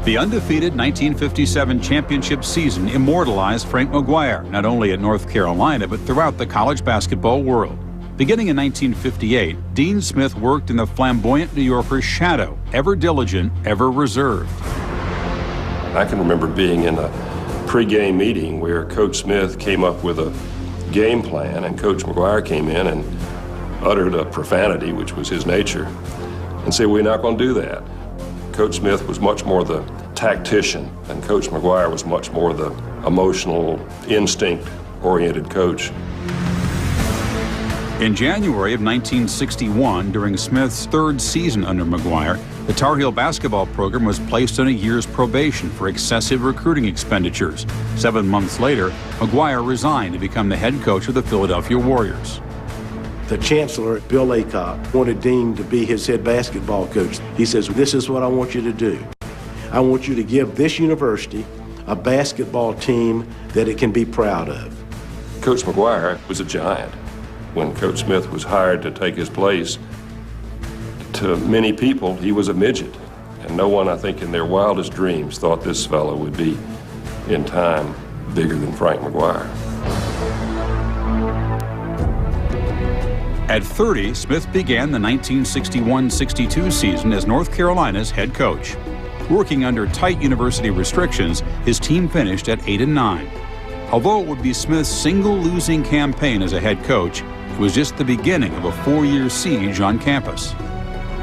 The undefeated 1957 championship season immortalized Frank McGuire, not only at North Carolina, but throughout the college basketball world. Beginning in 1958, Dean Smith worked in the flamboyant New Yorker's shadow, ever diligent, ever reserved. I can remember being in a pregame meeting where Coach Smith came up with a game plan, and Coach McGuire came in and uttered a profanity, which was his nature, and said, "We're not going to do that." Coach Smith was much more the tactician, and Coach McGuire was much more the emotional, instinct-oriented coach. In January of 1961, during Smith's third season under McGuire, the Tar Heel basketball program was placed on a year's probation for excessive recruiting expenditures. 7 months later, McGuire resigned to become the head coach of the Philadelphia Warriors. The chancellor, Bill Aycock, wanted Dean to be his head basketball coach. He says, "This is what I want you to do. I want you to give this university a basketball team that it can be proud of." Coach McGuire was a giant. When Coach Smith was hired to take his place, to many people, he was a midget. And no one, I think, in their wildest dreams thought this fellow would be, in time, bigger than Frank McGuire. At 30, Smith began the 1961-62 season as North Carolina's head coach. Working under tight university restrictions, his team finished at 8-9. Although it would be Smith's single losing campaign as a head coach, it was just the beginning of a 4-year siege on campus.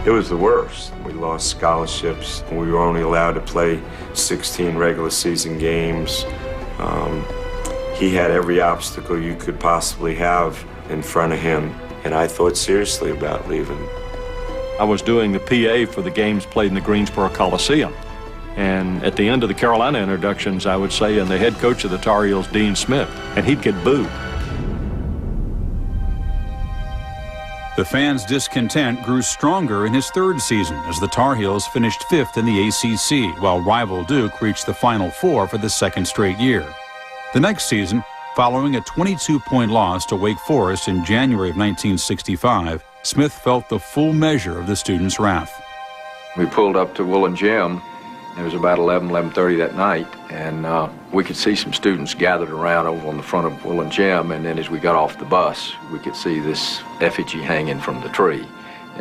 It was the worst. We lost scholarships. We were only allowed to play 16 regular season games. He had every obstacle you could possibly have in front of him, and I thought seriously about leaving. I was doing the PA for the games played in the Greensboro Coliseum. And at the end of the Carolina introductions, I would say, and the head coach of the Tar Heels, Dean Smith, and he'd get booed. The fans' discontent grew stronger in his third season as the Tar Heels finished 5th in the ACC, while rival Duke reached the Final Four for the second straight year. The next season, following a 22-point loss to Wake Forest in January of 1965, Smith felt the full measure of the students' wrath. We pulled up to Woolen Gym. It was about 11:30 that night, and we could see some students gathered around over on the front of Woolen Gym, and then as we got off the bus, we could see this effigy hanging from the tree,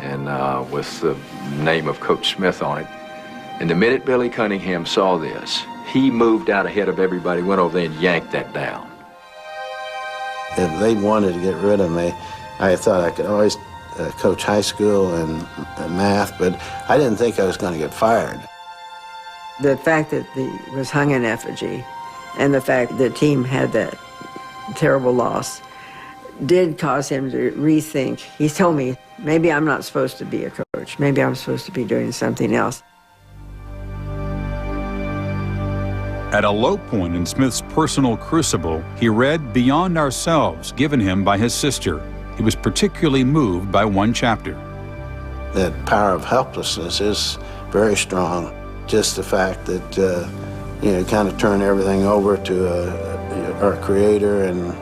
and with the name of Coach Smith on it. And the minute Billy Cunningham saw this, he moved out ahead of everybody, went over there and yanked that down. If they wanted to get rid of me, I thought I could always coach high school and math, but I didn't think I was going to get fired. The fact that he was hung in effigy and the fact the team had that terrible loss did cause him to rethink. He told me, maybe I'm not supposed to be a coach. Maybe I'm supposed to be doing something else. At a low point in Smith's personal crucible, he read Beyond Ourselves, given him by his sister. He was particularly moved by one chapter. That power of helplessness is very strong. Just the fact that, kind of turn everything over to our Creator and,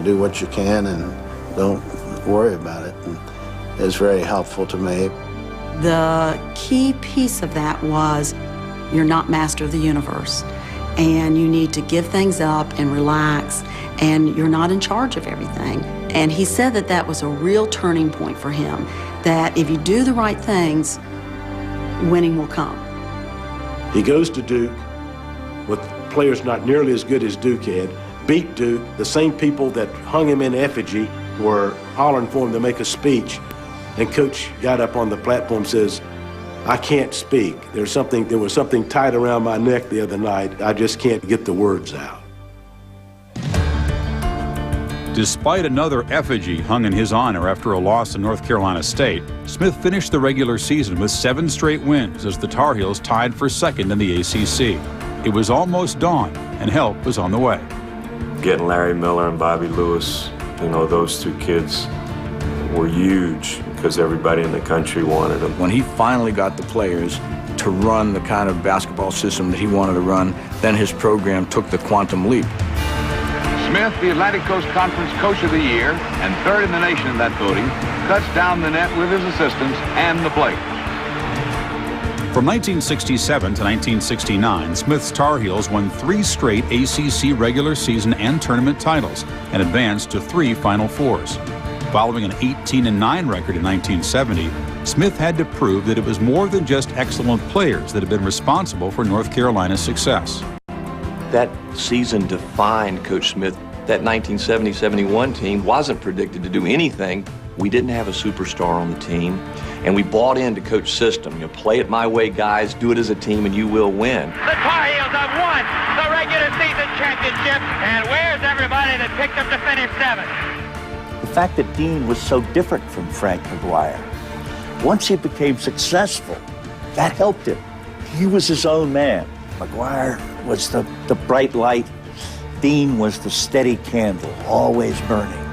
do what you can and don't worry about it. And it's very helpful to me. The key piece of that was you're not master of the universe, and you need to give things up and relax, and you're not in charge of everything. And he said that that was a real turning point for him, that if you do the right things, winning will come. He goes to Duke with players not nearly as good as Duke had, beat Duke. The same people that hung him in effigy were hollering for him to make a speech. And Coach got up on the platform and says, "I can't speak. There was something tight around my neck the other night. I just can't get the words out." Despite another effigy hung in his honor after a loss in North Carolina State, Smith finished the regular season with 7 straight wins as the Tar Heels tied for second in the ACC. It was almost dawn, and help was on the way. Getting Larry Miller and Bobby Lewis, those 2 kids were huge because everybody in the country wanted them. When he finally got the players to run the kind of basketball system that he wanted to run, then his program took the quantum leap. Smith, the Atlantic Coast Conference Coach of the Year and third in the nation in that voting, cuts down the net with his assistants and the players. From 1967 to 1969, Smith's Tar Heels won 3 straight ACC regular season and tournament titles and advanced to 3 Final Fours. Following an 18-9 record in 1970, Smith had to prove that it was more than just excellent players that had been responsible for North Carolina's success. That season defined Coach Smith. That 1970-71 team wasn't predicted to do anything. We didn't have a superstar on the team, and we bought into Coach's system. Play it my way, guys, do it as a team, and you will win. The Tar Heels have won the regular season championship, and where's everybody that picked them to finish 7th? The fact that Dean was so different from Frank McGuire. Once he became successful, that helped him. He was his own man. McGuire was the bright light. Dean was the steady candle, always burning.